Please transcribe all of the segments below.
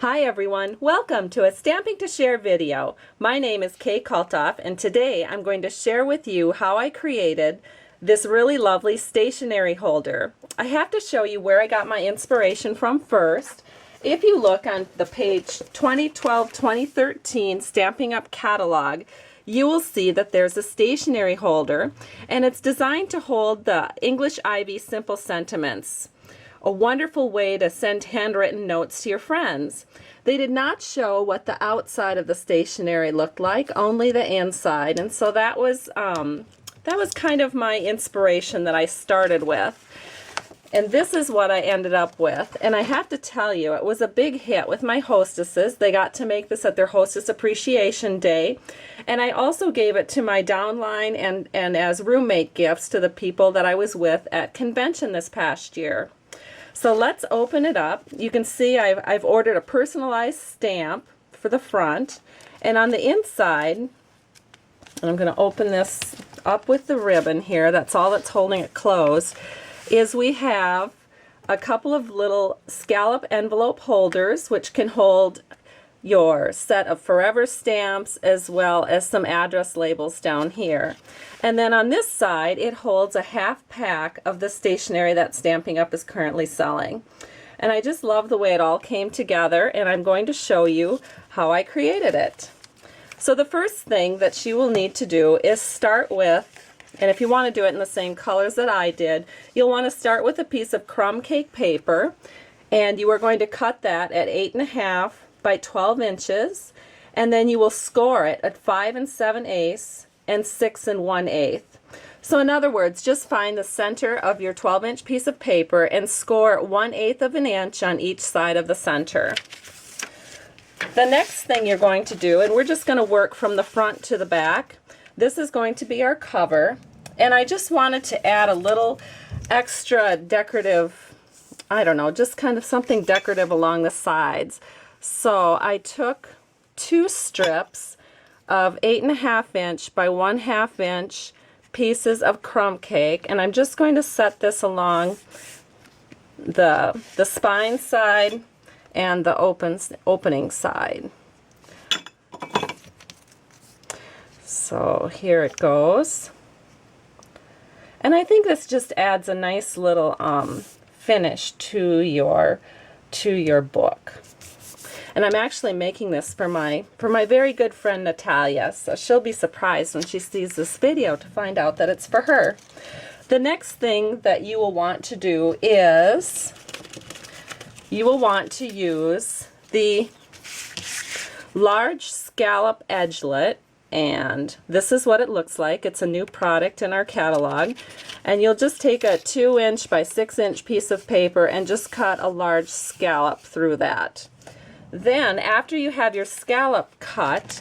Hi everyone, welcome to a Stamping to Share video. My name is Kay Kalthoff and today I'm going to share with you how I created this really lovely stationery holder. I have to show you where I got my inspiration from first. If you look on the page 2012-2013 Stampin' Up! Catalog, you will see that there's a stationery holder and it's designed to hold the English Ivy Simple Sentiments. A wonderful way to send handwritten notes to your friends. They did not show what the outside of the stationery looked like, only the inside, and so that was kind of my inspiration that I started with. And this is what I ended up with, and I have to tell you, it was a big hit with my hostesses. They got to make this at their Hostess Appreciation Day, and I also gave it to my downline and as roommate gifts to the people that I was with at convention this past year. So let's open it up. You can see I've ordered a personalized stamp for the front, and on the inside, and I'm going to open this up with the ribbon here, that's all that's holding it closed, is we have a couple of little scallop envelope holders which can hold your set of forever stamps as well as some address labels down here. And then on this side it holds a half pack of the stationery that Stampin' Up! Is currently selling. And I just love the way it all came together, and I'm going to show you how I created it. So the first thing that you will need to do is start with, and if you want to do it in the same colors that I did, you'll want to start with a piece of crumb cake paper, and you are going to cut that at 8.5 by 12 inches, and then you will score it at 5 7/8 and 6 1/8. So in other words, just find the center of your 12-inch piece of paper and score 1/8 of an inch on each side of the center. The next thing you're going to do, and we're just going to work from the front to the back, this is going to be our cover, and I just wanted to add a little extra decorative, I don't know, just kind of something decorative along the sides. So I took 2 strips of 8.5 inch by 1/2 inch pieces of crumb cake, and I'm just going to set this along the spine side and the opening side. So here it goes. And I think this just adds a nice little finish to your book. And I'm actually making this for my very good friend Natalia, so she'll be surprised when she sees this video to find out that it's for her. The next thing that you will want to do is you will want to use the large scallop edgelet, and this is what it looks like. It's a new product in our catalog, and you'll just take a 2-inch by 6-inch piece of paper and just cut a large scallop through that. Then after you have your scallop cut,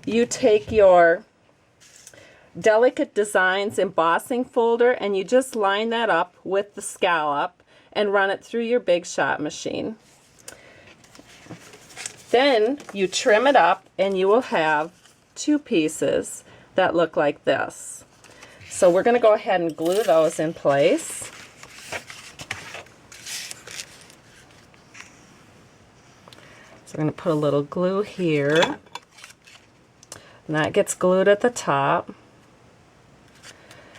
you take your Delicate Designs embossing folder and you just line that up with the scallop and run it through your Big Shot machine. Then you trim it up and you will have 2 pieces that look like this. So we're going to go ahead and glue those in place. So we're going to put a little glue here, and that gets glued at the top.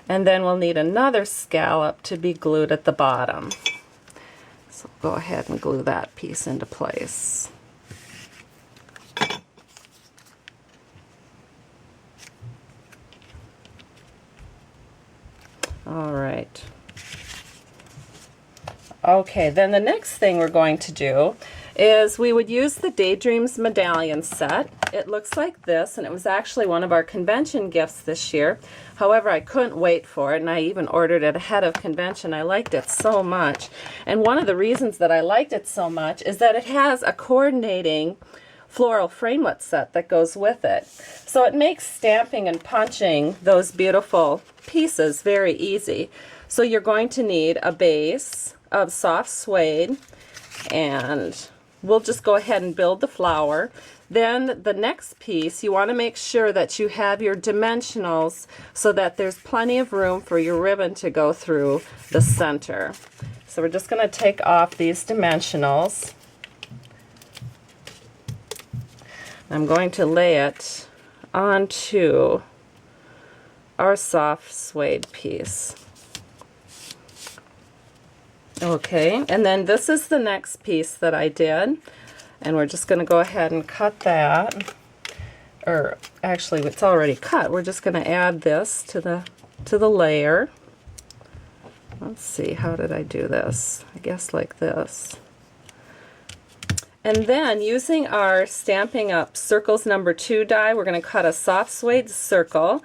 And then we'll need another scallop to be glued at the bottom. So go ahead and glue that piece into place. All right. Okay, then the next thing we're going to do is we would use the Daydream's Medallion set. It looks like this, and it was actually one of our convention gifts this year. However, I couldn't wait for it, and I even ordered it ahead of convention. I liked it so much. And one of the reasons that I liked it so much is that it has a coordinating floral framelit set that goes with it. So it makes stamping and punching those beautiful pieces very easy. So you're going to need a base of soft suede, and we'll just go ahead and build the flower. Then the next piece, you want to make sure that you have your dimensionals so that there's plenty of room for your ribbon to go through the center. So we're just going to take off these dimensionals. I'm going to lay it onto our soft suede piece. Okay, and then this is the next piece that I did, and we're just going to go ahead and cut that. Or actually, it's already cut. We're just going to add this to the layer. Let's see, how did I do this? I guess like this. And then using our Stampin' Up! Circles number 2 die, we're going to cut a soft suede circle.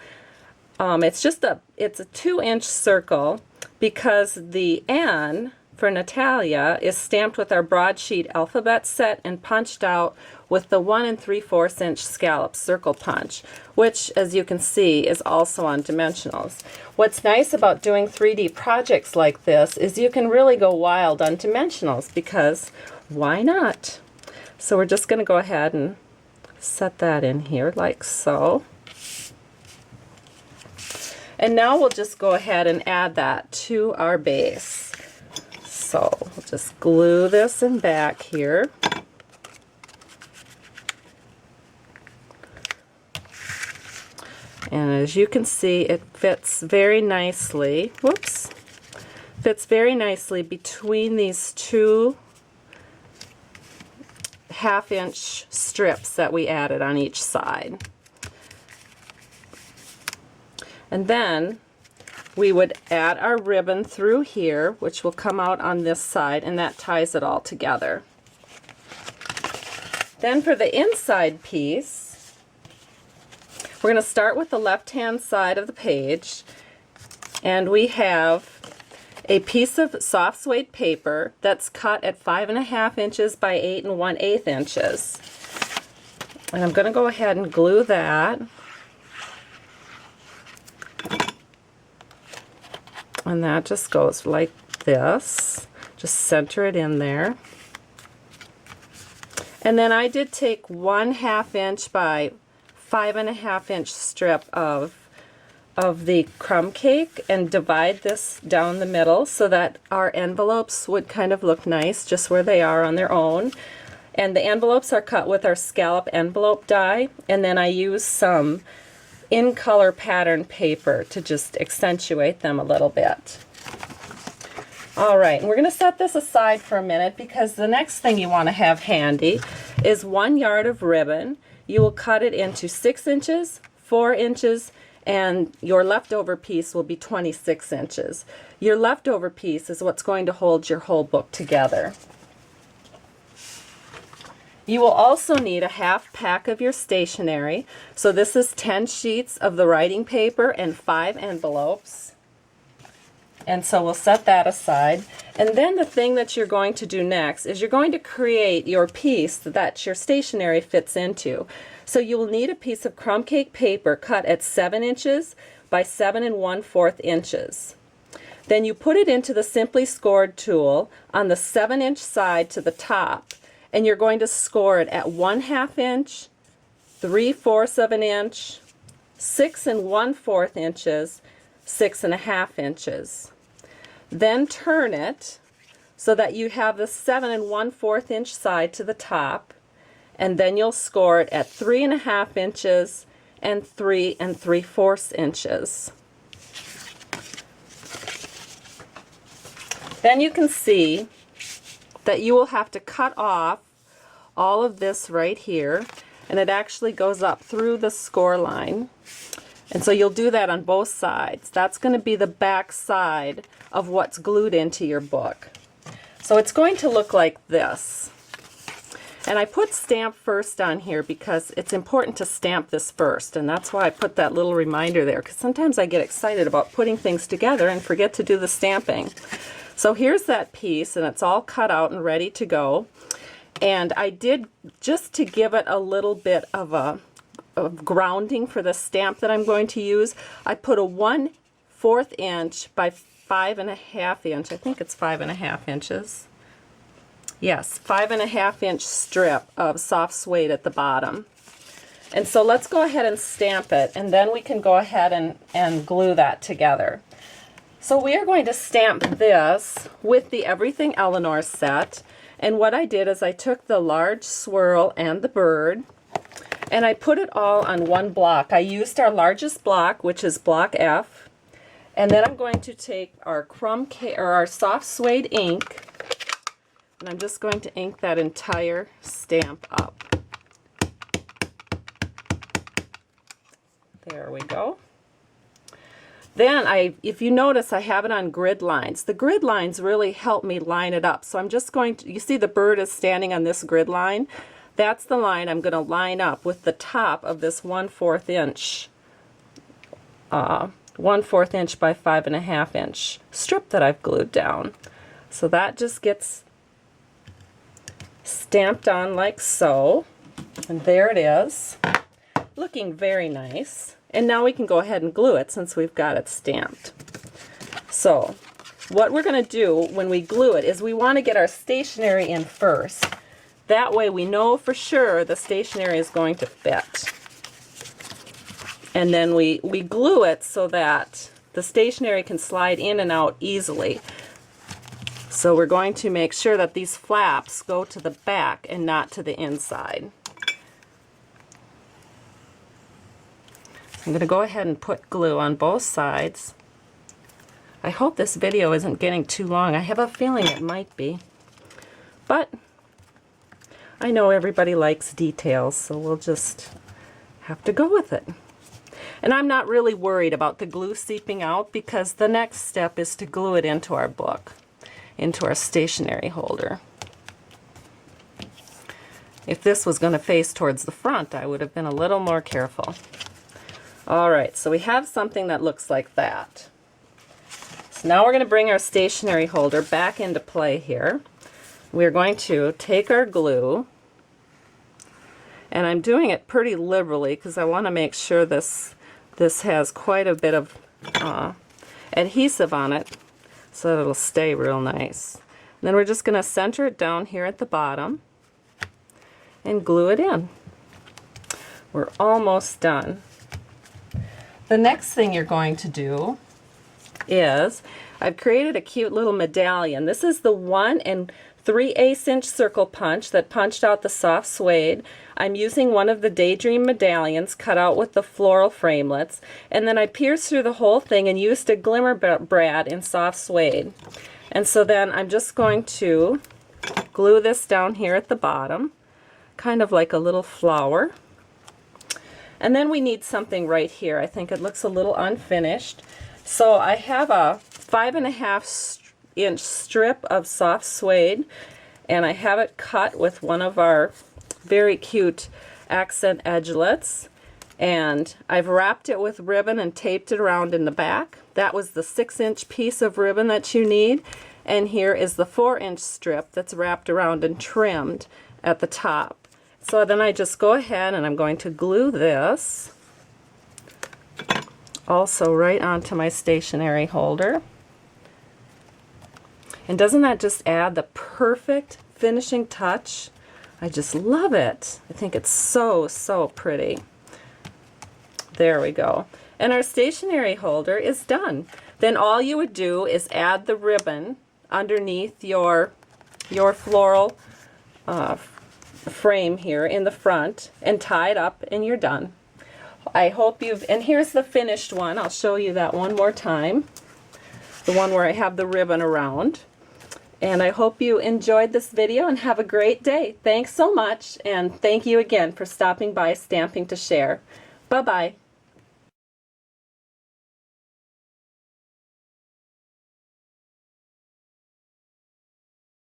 It's a 2-inch circle because the N for Natalia is stamped with our broadsheet alphabet set and punched out with the 1 3/4 inch scallop circle punch, which, as you can see, is also on dimensionals. What's nice about doing 3D projects like this is you can really go wild on dimensionals, because why not? So we're just going to go ahead and set that in here like so. And now we'll just go ahead and add that to our base. So we'll just glue this in back here. And as you can see, it fits very nicely. Whoops! Fits very nicely between these two 1/2-inch strips that we added on each side. And then we would add our ribbon through here, which will come out on this side, and that ties it all together. Then for the inside piece, we're going to start with the left-hand side of the page, and we have a piece of soft suede paper that's cut at 5.5 inches by 8 1/8 inches. And I'm going to go ahead and glue that. And that just goes like this. Just center it in there. And then I did take 1/2 inch by 5.5 inch strip of the crumb cake and divide this down the middle so that our envelopes would kind of look nice just where they are on their own. And the envelopes are cut with our scallop envelope die, and then I use some in color pattern paper to just accentuate them a little bit. Alright, and we're going to set this aside for a minute because the next thing you want to have handy is 1 yard of ribbon. You will cut it into 6 inches, 4 inches, and your leftover piece will be 26 inches. Your leftover piece is what's going to hold your whole book together. You will also need a 1/2 pack of your stationery. So this is 10 sheets of the writing paper and 5 envelopes. And so we'll set that aside. And then the thing that you're going to do next is you're going to create your piece that your stationery fits into. So you will need a piece of crumb cake paper cut at 7 inches by 7 1/4 inches. Then you put it into the Simply Scored tool on the 7-inch side to the top, and you're going to score it at 1/2 inch, 3/4 of an inch, 6 1/4 inches, 6 1/2 inches. Then turn it so that you have the 7 1/4 inch side to the top, and then you'll score it at 3 1/2 inches and 3 3/4 inches. Then you can see that you will have to cut off all of this right here, and it actually goes up through the score line. And so you'll do that on both sides. That's going to be the back side of what's glued into your book. So it's going to look like this. And I put stamp first on here because it's important to stamp this first, and that's why I put that little reminder there, because sometimes I get excited about putting things together and forget to do the stamping. So here's that piece, and it's all cut out and ready to go. And I did, just to give it a little bit of grounding for the stamp that I'm going to use, I put a 1/4 inch by 5.5 inch, I think it's 5.5 inches. Yes, 5.5 inch strip of soft suede at the bottom. And so let's go ahead and stamp it, and then we can go ahead and glue that together. So we are going to stamp this with the Everything Eleanor set, and what I did is I took the large swirl and the bird, And I put it all on one block. I used our largest block, which is block F. And then I'm going to take our our soft suede ink, and I'm just going to ink that entire stamp up. There we go. Then if you notice, I have it on grid lines. The grid lines really help me line it up. So I'm just going to, you see the bird is standing on this grid line? That's the line I'm going to line up with the top of this 1/4 inch, 1/4 inch by 5.5 inch strip that I've glued down. So that just gets stamped on like so. And there it is, looking very nice. And now we can go ahead and glue it since we've got it stamped. So what we're going to do when we glue it is we want to get our stationery in first. That way we know for sure the stationery is going to fit. And then we glue it so that the stationery can slide in and out easily. So we're going to make sure that these flaps go to the back and not to the inside. I'm going to go ahead and put glue on both sides. I hope this video isn't getting too long. I have a feeling it might be. But I know everybody likes details, so we'll just have to go with it. And I'm not really worried about the glue seeping out because the next step is to glue it into our book, into our stationery holder. If this was going to face towards the front, I would have been a little more careful. Alright, so we have something that looks like that. So now we're going to bring our stationery holder back into play here. We're going to take our glue, and I'm doing it pretty liberally because I want to make sure this has quite a bit of adhesive on it so that it'll stay real nice. And then we're just going to center it down here at the bottom and glue it in. We're almost done. The next thing you're going to do is, I've created a cute little medallion. This is the 1 3/8 inch circle punch that punched out the soft suede. I'm using one of the Daydream medallions cut out with the floral framelets, and then I pierced through the whole thing and used a glimmer brad in soft suede. And so then I'm just going to glue this down here at the bottom, kind of like a little flower. And then we need something right here. I think it looks a little unfinished. So I have a 5.5 inch strip of soft suede, and I have it cut with one of our very cute accent edgelets. And I've wrapped it with ribbon and taped it around in the back. That was the 6-inch piece of ribbon that you need. And here is the 4-inch strip that's wrapped around and trimmed at the top. So then I just go ahead and I'm going to glue this also right onto my stationery holder. And doesn't that just add the perfect finishing touch? I just love it. I think it's so, so pretty. There we go. And our stationery holder is done. Then all you would do is add the ribbon underneath your floral frame here in the front and tie it up, and you're done. I hope and here's the finished one. I'll show you that one more time. The one where I have the ribbon around. And I hope you enjoyed this video and have a great day. Thanks so much, and thank you again for stopping by Stamping to Share. Bye-bye.